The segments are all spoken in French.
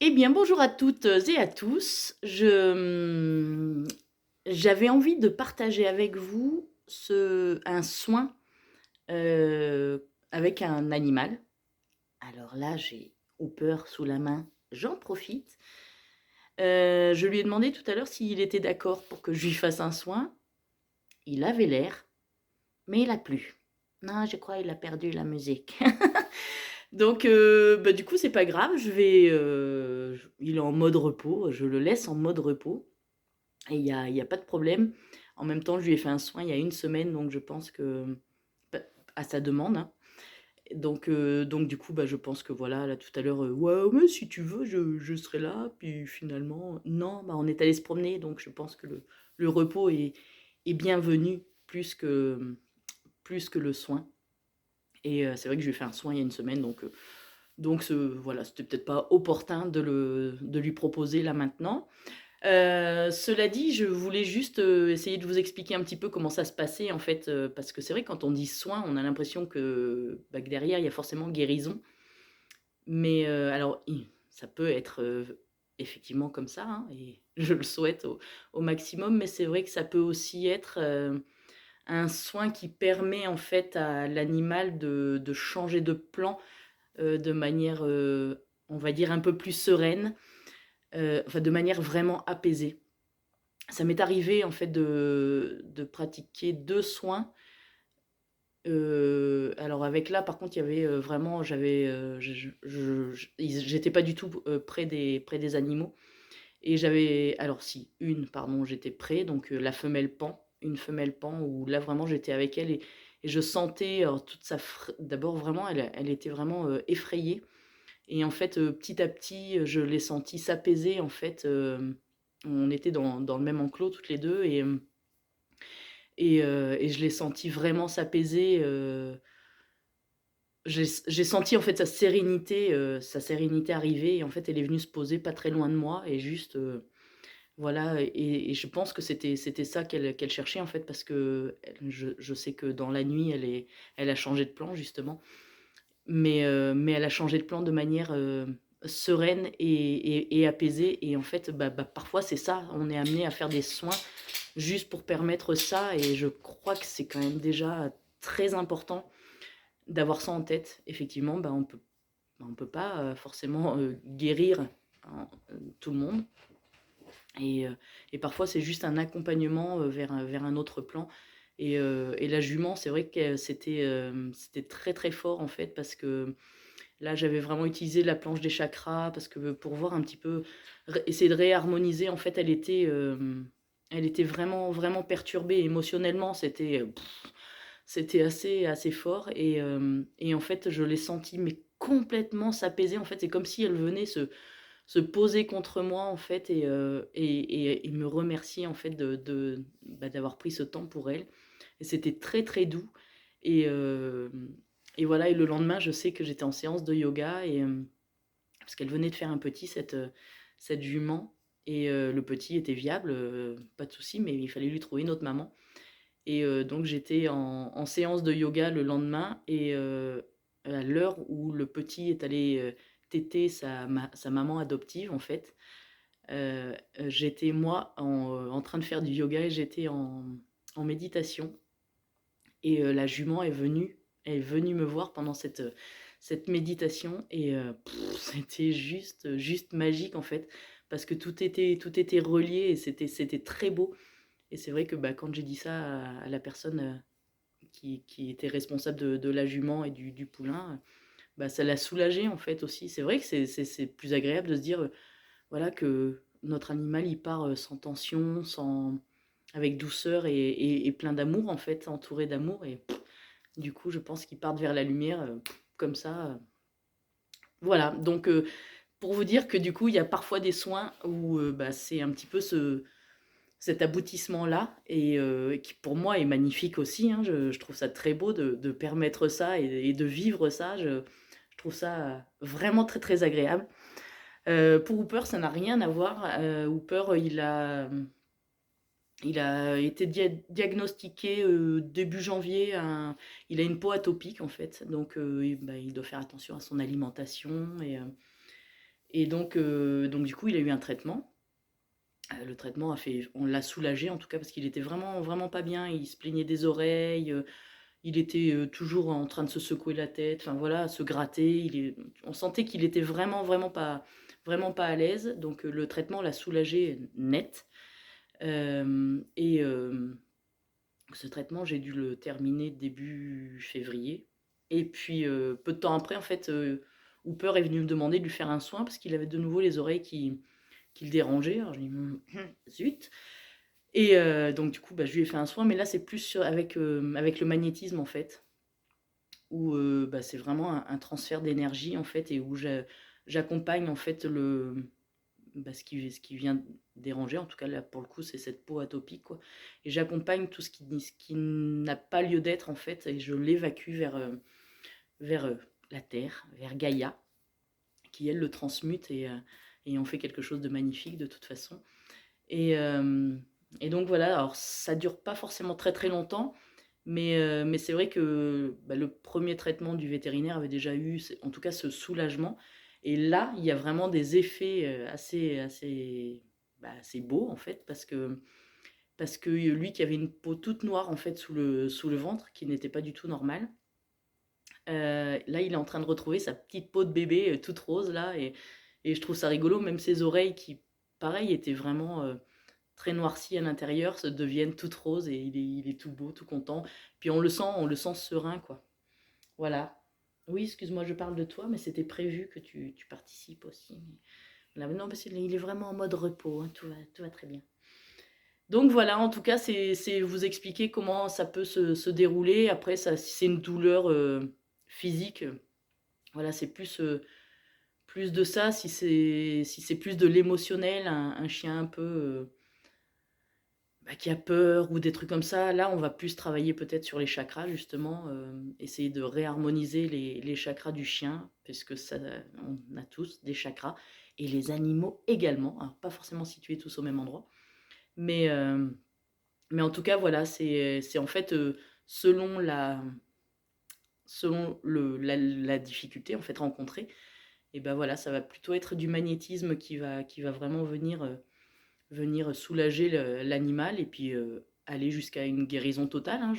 Eh bien, bonjour à toutes et à tous. J'avais envie de partager avec vous un soin avec un animal. Alors là, j'ai Hooper sous la main, j'en profite. Je lui ai demandé tout à l'heure s'il était d'accord pour que je lui fasse un soin. Il avait l'air, mais il a plu. Non, je crois qu'il a perdu la musique. Donc, du coup, c'est pas grave. Il est en mode repos. Je le laisse en mode repos. Et il y a pas de problème. En même temps, je lui ai fait un soin il y a une semaine, donc je pense que bah, à sa demande, hein. Donc du coup, je pense que voilà, là tout à l'heure, ouais, mais si tu veux, je serai là. Puis finalement, non, on est allé se promener, donc je pense que le repos est bienvenu plus que le soin. Et c'est vrai que je lui ai fait un soin il y a une semaine, voilà, c'était peut-être pas opportun de lui proposer là maintenant. Cela dit, je voulais juste, essayer de vous expliquer un petit peu comment ça se passait en fait, parce que c'est vrai quand on dit soin, on a l'impression que derrière il y a forcément guérison. Mais, alors ça peut être, effectivement comme ça, hein, et je le souhaite au maximum, mais c'est vrai que ça peut aussi être, un soin qui permet en fait à l'animal de changer de plan, de manière, on va dire un peu plus sereine, enfin de manière vraiment apaisée. Ça m'est arrivé en fait de pratiquer 2 soins, alors avec là par contre il y avait, vraiment j'avais, j'étais pas du tout, près des animaux, et j'avais alors si, une pardon, j'étais près, donc une femelle paon où là vraiment j'étais avec elle, et je sentais alors toute sa fr d'abord vraiment elle était vraiment, effrayée, et en fait, petit à petit, je l'ai sentie s'apaiser en fait. On était dans le même enclos toutes les 2, et je l'ai senti vraiment s'apaiser. J'ai senti en fait sa sérénité arriver, et en fait elle est venue se poser pas très loin de moi, et juste, voilà, et je pense que c'était ça qu'elle cherchait en fait, parce je sais que dans la nuit elle a changé de plan justement, mais elle a changé de plan de manière, sereine et apaisée, et en fait, parfois c'est ça, on est amené à faire des soins juste pour permettre ça, et je crois que c'est quand même déjà très important d'avoir ça en tête. Effectivement, on peut pas, forcément, guérir, hein, tout le monde, et parfois c'est juste un accompagnement, vers un autre plan, et la jument, c'est vrai que c'était très, très fort en fait, parce que là, j'avais vraiment utilisé la planche des chakras, parce que pour voir un petit peu, essayer de réharmoniser. En fait, elle était vraiment, vraiment perturbée émotionnellement. C'était assez fort, et en fait, je l'ai senti mais complètement s'apaiser. En fait, c'est comme si elle venait se poser contre moi en fait, et me remercier en fait d'avoir pris ce temps pour elle, et c'était très, très doux, et voilà, et le lendemain, je sais que j'étais en séance de yoga, parce qu'elle venait de faire un petit, cette jument, et le petit était viable, pas de souci, mais il fallait lui trouver une autre maman, et donc j'étais en séance de yoga le lendemain, et à l'heure où le petit est allé, téter sa maman adoptive en fait, j'étais moi en train de faire du yoga, et j'étais en méditation, et la jument est venue me voir pendant cette méditation, et c'était juste magique en fait, parce que tout était relié, et c'était très beau, et c'est vrai que, quand j'ai dit ça à la personne, qui était responsable de la jument et du poulain, ça l'a soulagée en fait aussi. C'est vrai que c'est plus agréable de se dire, voilà, que notre animal il part, sans tension, avec douceur, et plein d'amour en fait, entouré d'amour, et du coup je pense qu'ils partent vers la lumière, comme ça, voilà. Donc pour vous dire que du coup il y a parfois des soins où, c'est un petit peu cet aboutissement-là, et qui pour moi est magnifique aussi, hein. Je trouve ça très beau de permettre ça, et de vivre ça. Je trouve ça vraiment très, très agréable. Pour Hooper, ça n'a rien à voir. Hooper, il a été diagnostiqué, début janvier. Il a une peau atopique en fait, donc il doit faire attention à son alimentation, et donc du coup, il a eu un traitement. Le traitement a fait on l'a soulagé en tout cas parce qu'il était vraiment, vraiment pas bien. Il se plaignait des oreilles, il était, toujours en train de se secouer la tête, enfin voilà, à se gratter. On sentait qu'il était vraiment, vraiment pas à l'aise, donc le traitement l'a soulagé net. Ce traitement, j'ai dû le terminer début février et puis, peu de temps après, en fait, Hooper est venu me demander de lui faire un soin parce qu'il avait de nouveau les oreilles qui le dérangeaient. Alors je lui ai dit: zut!» Et donc du coup, bah, je lui ai fait un soin, mais là, c'est plus avec le magnétisme, en fait, où, bah, c'est vraiment un transfert d'énergie, en fait, et où j'accompagne, en fait, bah, ce qui vient déranger, en tout cas là pour le coup, c'est cette peau atopique, quoi, et j'accompagne tout ce qui n'a pas lieu d'être, en fait, et je l'évacue vers la terre, vers Gaïa, qui elle le transmute, et en fait quelque chose de magnifique de toute façon. Et hem et donc voilà, alors ça dure pas forcément très, très longtemps, mais c'est vrai que, bah, le premier traitement du vétérinaire avait déjà eu en tout cas ce soulagement, et là, il y a vraiment des effets, assez, bah, assez beaux en fait, parce que lui qui avait une peau toute noire en fait sous le ventre, qui n'était pas du tout normale, là il est en train de retrouver sa petite peau de bébé, toute rose là, et je trouve ça rigolo, même ses oreilles qui pareil étaient vraiment, très noircies à l'intérieur, se deviennent toutes roses, et il est tout beau, tout content. Puis on le sent serein, quoi. Voilà. Oui, excuse-moi, je parle de toi, mais c'était prévu que tu participes aussi. Là, non, parce qu'il est vraiment en mode repos, hein, tout va très bien. Donc voilà, en tout cas, c'est vous expliquer comment ça peut se dérouler. Après, ça, si c'est une douleur physique, voilà, c'est plus de ça. Si c'est plus de l'émotionnel, un chien un peu, bah, qui a peur ou des trucs comme ça, là, on va plus travailler peut-être sur les chakras justement, essayer de réharmoniser les chakras du chien, puisque ça on a tous des chakras, et les animaux également, alors pas forcément situés tous au même endroit. Mais, mais en tout cas, voilà, c'est en fait, selon la difficulté en fait rencontrée, et ben voilà, ça va plutôt être du magnétisme qui va vraiment venir soulager l'animal, et puis, aller jusqu'à une guérison totale, hein.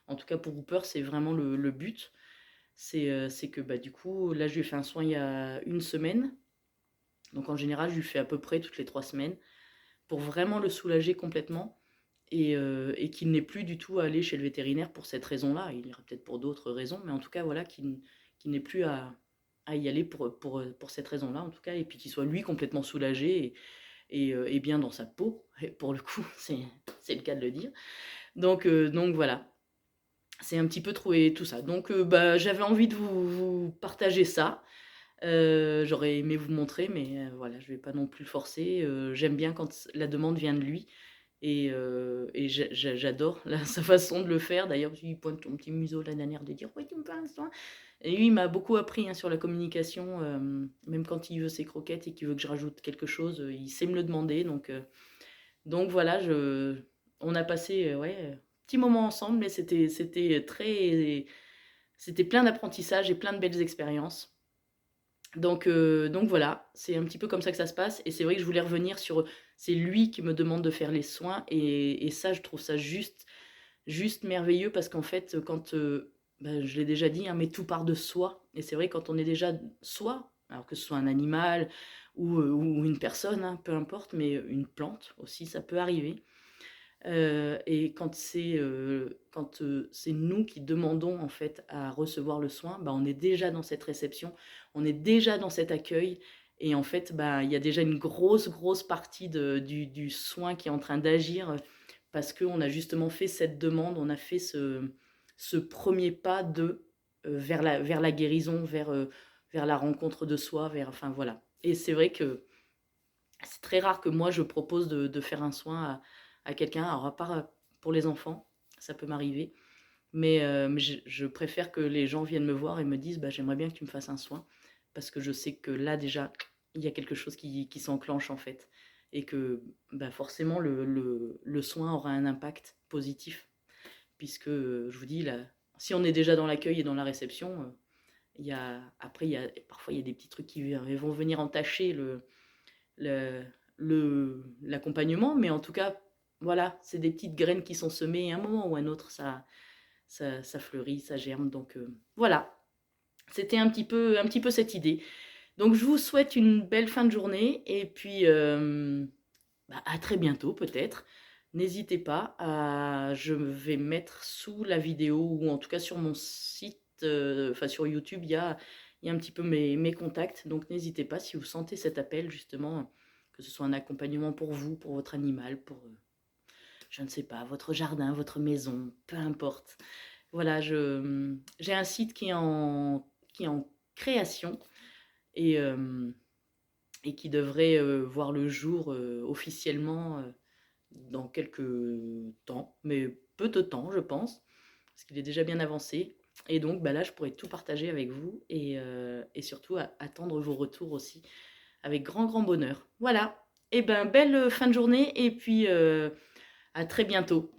En tout cas pour Hooper, c'est vraiment le but. C'est que, bah, du coup, là, je lui ai fait un soin il y a une semaine. Donc en général, je lui fais à peu près toutes les 3 semaines pour vraiment le soulager complètement, et qu'il n'ait plus du tout à aller chez le vétérinaire pour cette raison-là. Il ira peut-être pour d'autres raisons, mais en tout cas, voilà, qu'il n'ait plus à y aller pour cette raison-là, en tout cas, et puis qu'il soit lui complètement soulagé et bien dans sa peau, et pour le coup, c'est le cas de le dire. Donc voilà, c'est un petit peu trouver tout ça. Donc bah, j'avais envie de vous partager ça. J'aurais aimé vous montrer, mais voilà, je vais pas non plus le forcer. J'aime bien quand la demande vient de lui, et j'adore sa façon de le faire. D'ailleurs, il pointe ton petit museau la dernière de dire: «Oui, tu me fais un soin». Et lui, il m'a beaucoup appris, hein, sur la communication, même quand il veut ses croquettes et qu'il veut que je rajoute quelque chose, il sait me le demander. Donc voilà, on a passé, ouais, petit moment ensemble, mais c'était plein d'apprentissage et plein de belles expériences. Donc voilà, c'est un petit peu comme ça que ça se passe, et c'est vrai que je voulais revenir sur, c'est lui qui me demande de faire les soins, et ça, je trouve ça juste merveilleux, parce qu'en fait, quand, bah, je l'ai déjà dit, hein, mais tout part de soi, et c'est vrai quand on est déjà soi, alors que ce soit un animal ou une personne, hein, peu importe, mais une plante aussi, ça peut arriver. Et quand c'est nous qui demandons en fait à recevoir le soin, bah, on est déjà dans cette réception, on est déjà dans cet accueil, et en fait, bah, il y a déjà une grosse, grosse partie du soin qui est en train d'agir, parce qu'on a justement fait cette demande, on a fait ce premier pas vers la guérison, vers la rencontre de soi, enfin voilà. Et c'est vrai que c'est très rare que moi je propose de faire un soin à quelqu'un, alors à part, pour les enfants, ça peut m'arriver, mais je préfère que les gens viennent me voir et me disent: «Bah, j'aimerais bien que tu me fasses un soin», parce que je sais que là déjà, il y a quelque chose qui s'enclenche en fait, et que, bah, forcément le soin aura un impact positif, puisque, je vous dis là, si on est déjà dans l'accueil et dans la réception, après, parfois, il y a des petits trucs qui vont venir entacher le l'accompagnement, mais en tout cas, voilà, c'est des petites graines qui sont semées et à un moment ou à un autre, ça fleurit, ça germe, donc voilà. C'était un petit peu cette idée. Donc je vous souhaite une belle fin de journée et puis, bah, à très bientôt peut-être. N'hésitez pas à je vais mettre sous la vidéo ou en tout cas sur mon site, enfin sur YouTube, il y a un petit peu mes contacts, donc n'hésitez pas si vous sentez cet appel justement, que ce soit un accompagnement pour vous, pour votre animal, pour, je ne sais pas, votre jardin, votre maison, peu importe. Voilà, j'ai un site qui est en création et qui devrait, voir le jour, officiellement, dans quelques temps, mais peu de temps, je pense, parce qu'il est déjà bien avancé et donc bah, là, je pourrais tout partager avec vous et surtout attendre vos retours aussi avec grand, grand bonheur. Voilà et ben, belle, fin de journée et puis, à très bientôt.